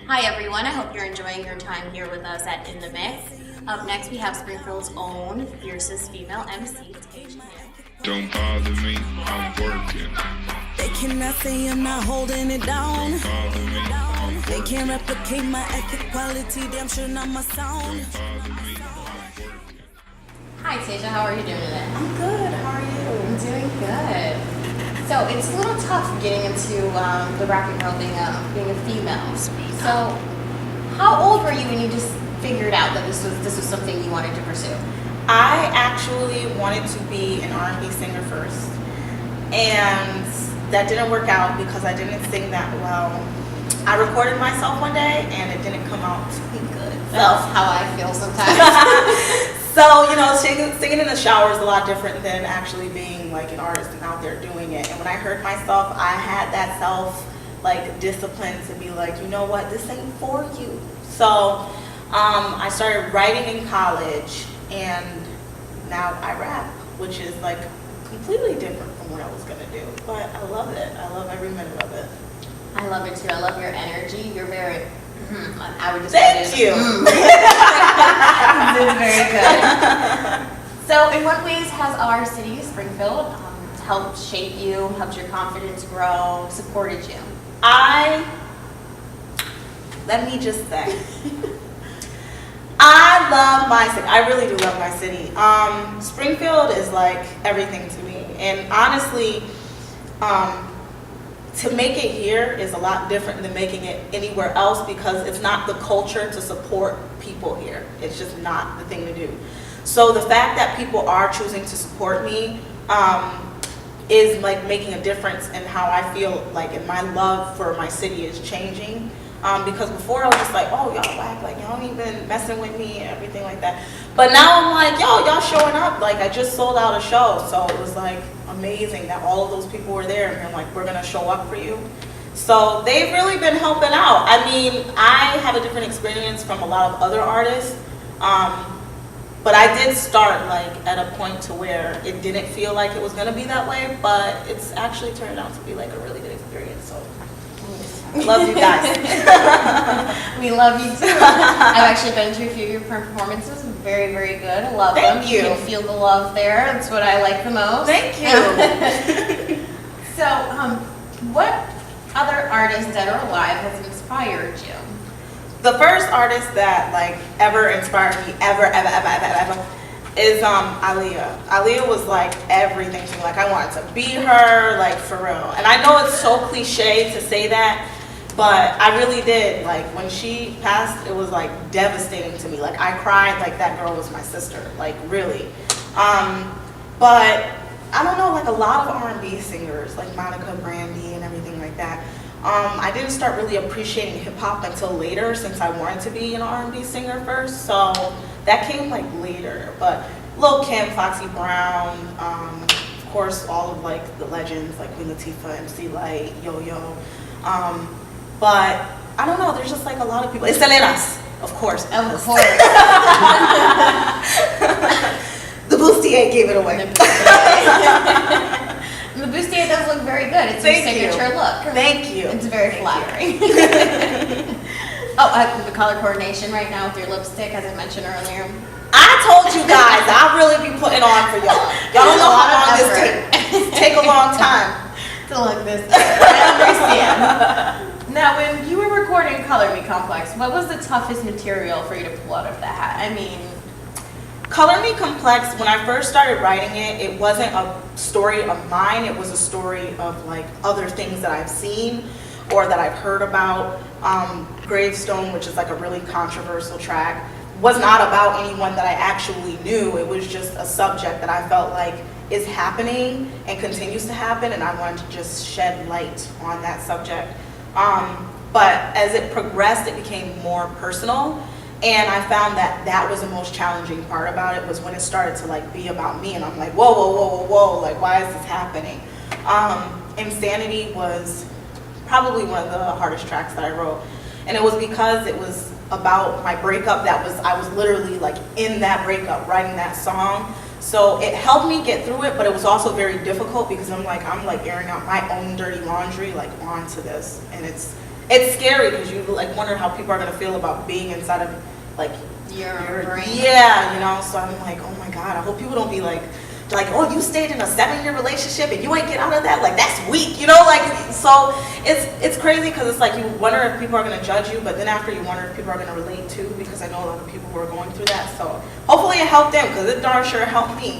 Hi everyone, I hope you're enjoying your time here with us at In the Mix. Up next we have Springfield's own fiercest female MC, TAIJA. Don't bother me, I'm working. They cannot say I'm not holding it down. Don't bother me, I'm They working. can't replicate my ethic quality, damn sure not my sound. Don't bother me, I'm working. Hi TAIJA, how are you doing today? I'm good. How are you? I'm doing good. So it's a little tough getting into the rap and roll being a female. So how old were you when you just figured out that this was something you wanted to pursue? I actually wanted to be an R&B singer first, and that didn't work out because I didn't sing that well. I recorded myself one day, and it didn't come out too good. That's how I feel sometimes. So, you know, singing in the shower is a lot different than actually being like an artist and out there doing it. And when I heard myself, I had that discipline to be like, you know what, this ain't for you. So I started writing in college, and now I rap, which is like completely different from what I was gonna do. But I love it. I love every minute of it. I love it too. I love your energy. You're very, I would just Thank you. It's very good. So in what ways has our city, Springfield, helped shape you, helped your confidence grow, supported you? Let me just say, I love my city. I really do love my city. Springfield is like everything to me. And honestly, to make it here is a lot different than making it anywhere else because it's not the culture to support people here. It's just not the thing to do. So the fact that people are choosing to support me is like making a difference in how I feel, like, and my love for my city is changing. Because before I was just like, oh, y'all whack, like y'all ain't been messing with me and everything like that. But now I'm like, yo, y'all showing up. Like I just sold out a show, so it was like amazing that all of those people were there and they're like, we're gonna show up for you. So they've really been helping out. I mean, I have a different experience from a lot of other artists, but I did start like at a point to where it didn't feel like it was gonna be that way, but it's actually turned out to be like a really good experience. So. Love you guys. We love you too. I've actually been to a few of your performances. Very, very good. I love them. Thank you. You can feel the love there. That's what I like the most. Thank you. So, what other artist, dead or alive, has inspired you? The first artist that like ever inspired me, ever, is Aaliyah. Aaliyah was like everything to me. Like I wanted to be her, like for real. And I know it's so cliche to say that, but I really did. Like when she passed, it was like devastating to me. Like I cried like that girl was my sister, like really. But I don't know, like a lot of R&B singers, like Monica, Brandy, and everything like that. I didn't start really appreciating hip hop until later, since I wanted to be an R&B singer first. So that came like later. But Lil' Kim, Foxy Brown, of course, all of like the legends like Queen Latifah, MC Lyte, Yo-Yo. But I don't know, there's just like a lot of people. It's Selena's, of course. Of course. The bustier gave it away. The bustier does look very good. It's your signature look. Thank you. It's very flattering. The color coordination right now with your lipstick, as I mentioned earlier. I told you guys, I really be putting on for y'all. Y'all don't know how long this takes. Take a long time to look this good. I understand. Now, when you were recording Color Me Complex, what was the toughest material for you to pull out of the hat? I mean, Color Me Complex, when I first started writing it, it wasn't a story of mine. It was a story of like other things that I've seen or that I've heard about. Gravestone, which is like a really controversial track, was not about anyone that I actually knew. It was just a subject that I felt like is happening and continues to happen, and I wanted to just shed light on that subject. But as it progressed, it became more personal, and I found that that was the most challenging part about it, was when it started to like be about me, and I'm like, whoa, whoa, whoa, whoa, whoa, like why is this happening? Insanity was probably one of the hardest tracks that I wrote, and it was because it was about my breakup. I was literally like in that breakup writing that song. So it helped me get through it, but it was also very difficult because I'm like airing out my own dirty laundry like onto this, and it it's scary because you like wonder how people are gonna feel about being inside of like Your brain. yeah, you know. So I'm like, oh my God, I hope people don't be like, oh, you stayed in a 7-year relationship and you ain't get out of that, like that's weak, you know, like. So it's crazy because it's like you wonder if people are gonna judge you, but then after you wonder if people are gonna relate too, because I know a lot of people who are going through that. So hopefully it helped them because it darn sure helped me.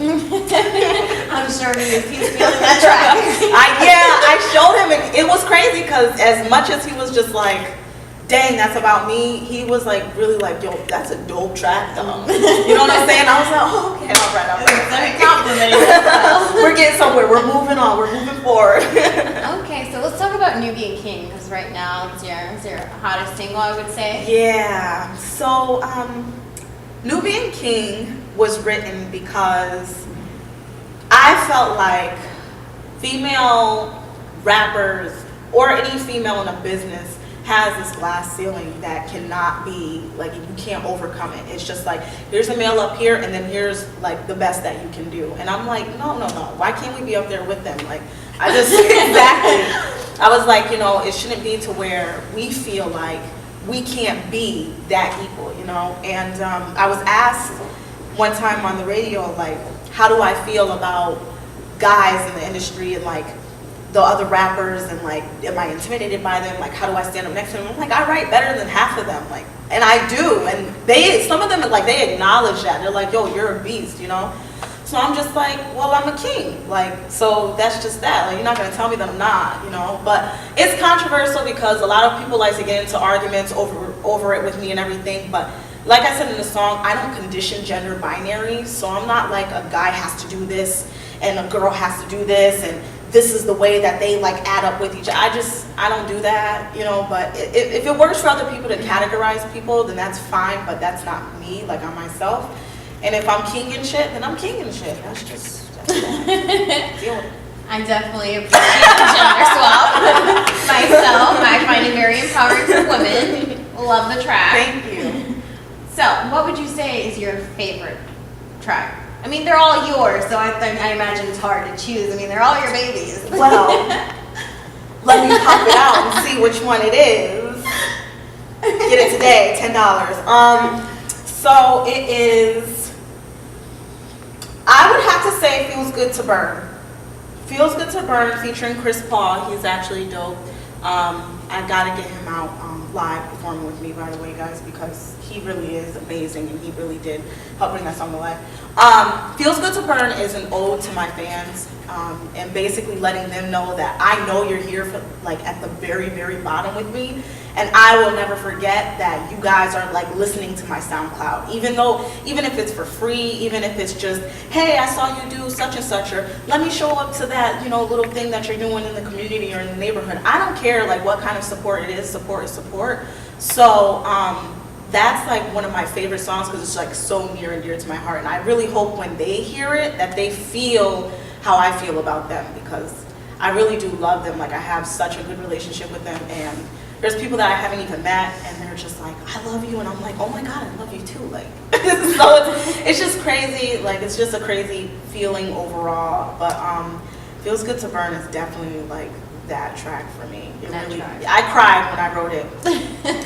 I'm sure he's feeling that track. I showed him, and it was crazy because as much as he was just like, dang, that's about me, he was like really like, yo, that's a dope track though. You know what I'm saying? I was like, oh, okay, all right. Complimenting yourself. We're getting somewhere, we're moving on, we're moving forward. Okay, so let's talk about Nubian King, because right now it's your hottest single, I would say. Yeah, so Nubian King was written because I felt like female rappers or any female in a business has this glass ceiling that cannot be, like, you can't overcome it. It's just like, here's a male up here and then here's like the best that you can do. And I'm like, no, why can't we be up there with them? Like, I just, exactly. I was like, you know, it shouldn't be to where we feel like we can't be that equal, you know? And I was asked one time on the radio, like, how do I feel about guys in the industry and like the other rappers, and like, am I intimidated by them? Like, how do I stand up next to them? I'm like, I write better than half of them, like, and I do. And some of them, like, they acknowledge that. They're like, yo, you're a beast, you know? So I'm just like, well, I'm a king. Like, so that's just that. Like, you're not gonna tell me that I'm not, you know? But it's controversial because a lot of people like to get into arguments over it with me and everything. But like I said in the song, I don't condition gender binary. So I'm not like a guy has to do this and a girl has to do this, and this is the way that they like add up with each other. I don't do that, you know. But if it works for other people to categorize people, then that's fine, but that's not me, like I'm myself. And if I'm king and shit, then I'm king and shit. That's that. Deal with it. I definitely appreciate the gender swap. Myself, I find it very empowering for women. Love the track. Thank you. So, what would you say is your favorite track? I mean, they're all yours, so I imagine it's hard to choose. I mean, they're all your babies. Well, let me pop it out and see which one it is. Get it today, $10. So it is, I would have to say Feels Good to Burn. Feels Good to Burn featuring Chris Paul. He's actually dope. I gotta get him out live performing with me, by the way, guys, because he really is amazing and he really did help bring that song to life. Feels Good to Burn is an ode to my fans, and basically letting them know that I know you're here for, like, at the very, very bottom with me, and I will never forget that you guys are like listening to my SoundCloud, even if it's for free, even if it's just, hey, I saw you do such and such, or let me show up to that, you know, little thing that you're doing in the community or in the neighborhood. I don't care like what kind of support it is. Support is support. So that's like one of my favorite songs because it's like so near and dear to my heart, and I really hope when they hear it that they feel how I feel about them, because I really do love them. Like, I have such a good relationship with them, and there's people that I haven't even met and they're just like, I love you, and I'm like, oh my God, I love you too. Like, so it's just crazy. Like, it's just a crazy feeling overall. But Feels Good to Burn is definitely like that track for me. I cried when I wrote it.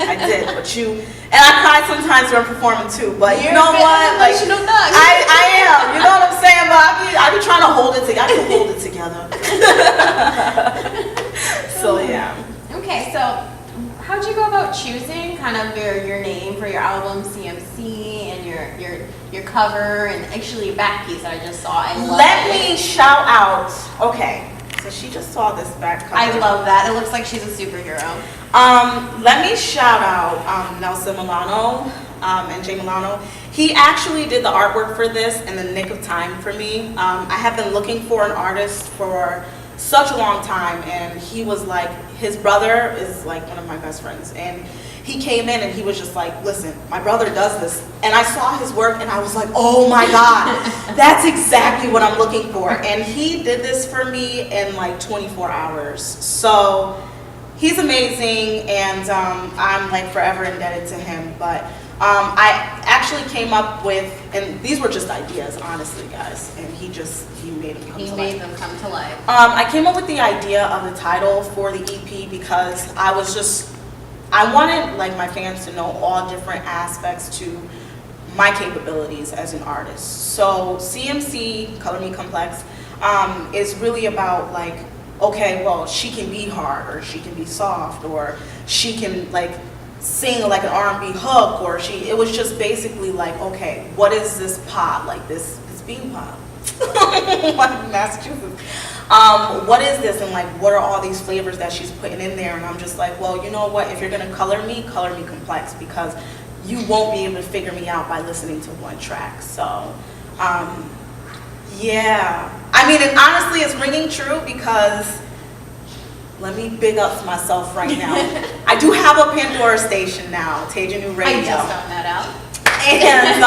I did, and I cried sometimes when I'm performing too. But you know what? Like, I am. You know what I'm saying? But I be trying to hold it together. I can hold it together. So yeah. Okay, so how'd you go about choosing kind of your name for your album, CMC, and your cover, and actually your back piece that I just saw? Let me shout out. Okay. So she just saw this back cover. I love that. It looks like she's a superhero. Let me shout out Nelson Milano and Jay Milano. He actually did the artwork for this in the nick of time for me. I have been looking for an artist for such a long time, and he was like, his brother is like one of my best friends, and he came in and he was just like, listen, my brother does this. And I saw his work and I was like, oh my God, that's exactly what I'm looking for. And he did this for me in like 24 hours. So he's amazing, and I'm like forever indebted to him. But I actually came up with, and these were just ideas, honestly, guys, and he made them come to life. He made them come to life. I came up with the idea of the title for the EP because I was just I wanted like my fans to know all different aspects to my capabilities as an artist. So CMC, Color Me Complex, is really about like, okay, well, she can be hard, or she can be soft, or she can like sing like an R&B hook, or it was just basically like, okay, what is this pop, like this bean pop? Massachusetts. What is this, and like what are all these flavors that she's putting in there? And I'm just like, well, you know what, if you're gonna color me complex, because you won't be able to figure me out by listening to one track. So yeah, I mean, and honestly it's ringing true, because let me big up myself right now. I do have a Pandora station now, TAIJA New Radio. I just found that out. And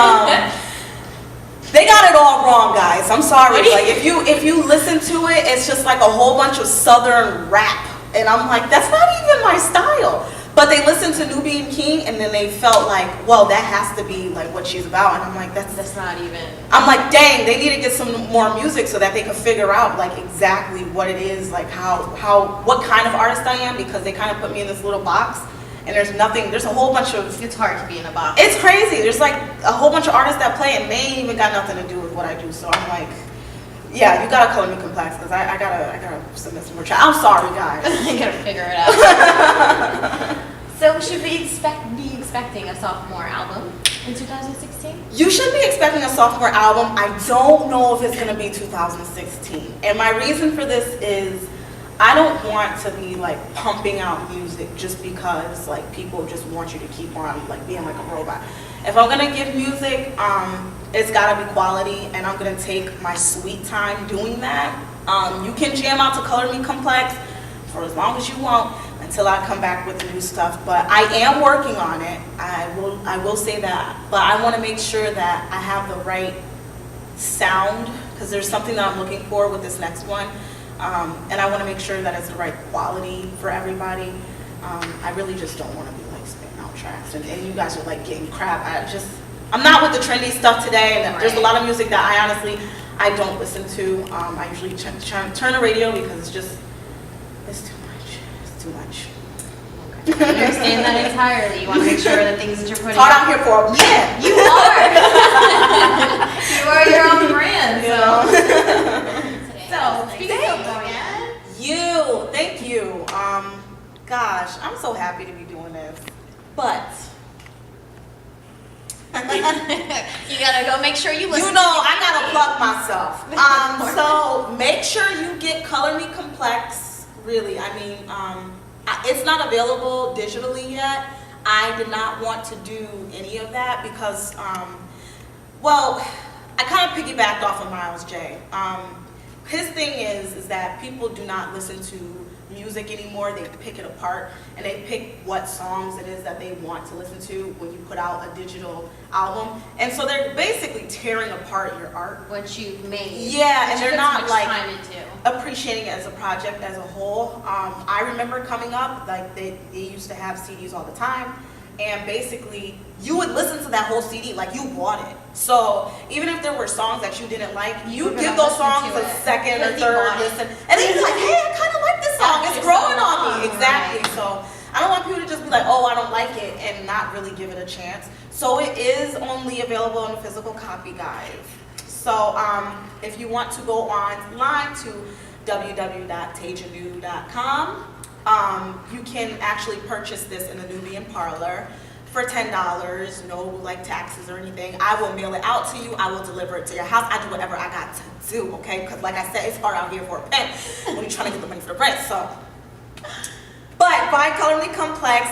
they got it all wrong, guys. I'm sorry. Like if you listen to it, it's just like a whole bunch of Southern rap, and I'm like, that's not even my style. But they listened to NEWBIAN King, and then they felt like, well, that has to be like what she's about. And I'm like, that's not even. I'm like, dang, they need to get some more music so that they can figure out like exactly what it is, like what kind of artist I am, because they kind of put me in this little box. And there's a whole bunch of... It's hard to be in a box. It's crazy. There's like a whole bunch of artists that play, and they ain't even got nothing to do with what I do. So I'm like, yeah, you gotta color me complex, because I gotta submit some more tracks. I'm sorry, guys. I gotta figure it out. So should we be expecting a sophomore album in 2016? You should be expecting a sophomore album. I don't know if it's gonna be 2016. And my reason for this is, I don't want to be like pumping out music just because like people just want you to keep on like being like a robot. If I'm gonna give music, it's gotta be quality, and I'm gonna take my sweet time doing that. You can jam out to Color Me Complex for as long as you want until I come back with the new stuff. But I am working on it. I will say that. But I want to make sure that I have the right sound, because there's something that I'm looking for with this next one. And I want to make sure that it's the right quality for everybody. I really just don't want to be like spitting out tracks, and you guys are like getting crap. I'm not with the trendy stuff today, and there's a lot of music that I don't listen to. I usually turn the radio because it's too much. It's too much. Okay. I understand that entirely. You want to make sure that things that you're putting That's what I'm here for. Yeah, you are. You are your own brand. So, speaking of brand, thank you. Gosh, I'm so happy to be doing this. But you gotta go make sure you listen. You know, I gotta plug myself. So make sure you get Color Me Complex. Really, I mean, it's not available digitally yet. I did not want to do any of that because, well, I kind of piggybacked off of Miles J. His thing is that people do not listen to music anymore. They pick it apart, and they pick what songs it is that they want to listen to when you put out a digital album. And so they're basically tearing apart your art. What you've made. Yeah, and they're not like time into. appreciating it as a project as a whole. I remember coming up, like they used to have CDs all the time, and basically you would listen to that whole CD like you bought it. So even if there were songs that you didn't like, you give those songs a second or third listen, and then you're like, hey, I kind of like this song. It's growing on me. Exactly. So I don't want people to just be like, oh, I don't like it, and not really give it a chance. So it is only available in a physical copy, guys. So if you want to go online to www.taijanew.com, you can actually purchase this in the NEWBIAN parlor for $10, no like taxes or anything. I will mail it out to you. I will deliver it to your house. I do whatever I got to do, okay? Because like I said, it's hard out here for a pen when you're trying to get the money for the rent. So, but by Color Me Complex,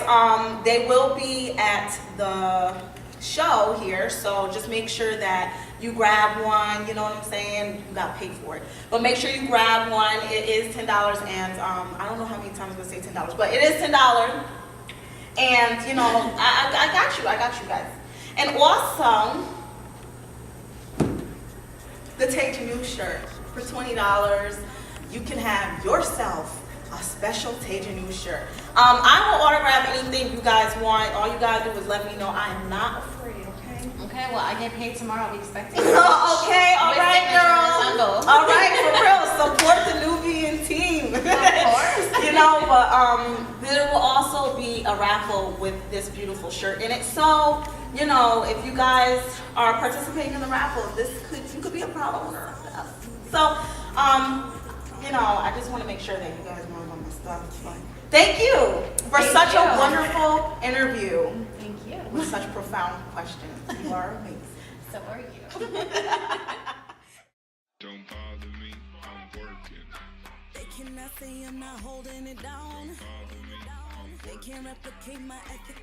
they will be at the show here. So just make sure that you grab one. You know what I'm saying? You got paid for it, but make sure you grab one. It is $10, and I don't know how many times I'm gonna say $10, but it is $10. And you know, I got you guys. And also, the TAIJA New shirt for $20. You can have yourself a special TAIJA New shirt. I will autograph anything you guys want. All you gotta do is let me know. I am not afraid, okay? Okay, well, I get paid tomorrow. I'll be expecting. Okay, all With right, signatures on girl. both. All right, for real. Support the Nubian team. Of course. You know, but there will also be a raffle with this beautiful shirt in it. So, you know, if you guys are participating in the raffle, you could be a proud owner of that. So, you know, I just want to make sure that you guys know about my stuff. But thank you for Thank such you. a wonderful interview Thank you. with such profound questions. You are amazing. So are you. Don't bother me, I'm working. They cannot say I'm not holding it down. Bother me, I'm They working. can't replicate my ethic.